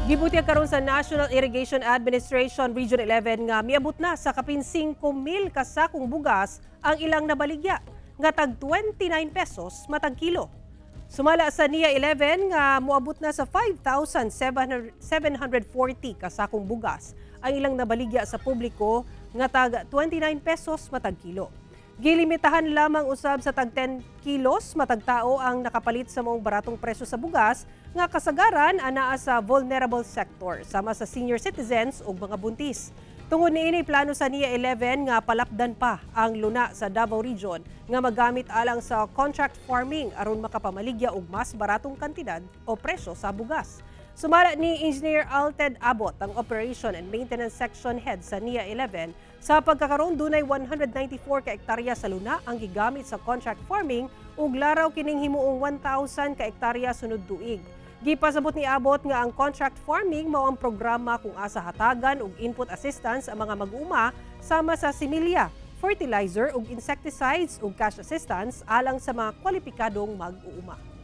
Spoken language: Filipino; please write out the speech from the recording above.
Gibuti karon sa National Irrigation Administration Region 11 nga miabot na sa kapin 5,000 ka sakong bugas ang ilang nabaligya nga tag 29 pesos matag kilo. Sumala sa NIA 11 nga moabot na sa 5,740 ka sakong bugas ang ilang nabaligya sa publiko nga tag 29 pesos matag kilo. Gilimitahan lamang usab sa tag 10 kilos matag tao ang nakapalit sa maong baratong presyo sa bugas nga kasagaran anaa sa vulnerable sector sama sa senior citizens ug mga buntis. Tungod niini plano sa NIA 11 nga palapdan pa ang luna sa Davao Region nga magamit alang sa contract farming aron makapamaligya og mas baratong kantidad o presyo sa bugas. Sumala ni Engineer Alted Abot, ang Operation and Maintenance Section Head sa NIA 11, sa pagkakaroon dunay 194 ka hektarya sa luna ang gigamit sa contract farming ug laraw kining himuong 1,000 ka hektarya sunod tuig. Gipasabot ni Abot nga ang contract farming mao ang programa kung asa hatagan og input assistance ang mga mag-uuma sama sa similya, fertilizer ug insecticides ug cash assistance alang sa mga kwalipikadong mag-uuma.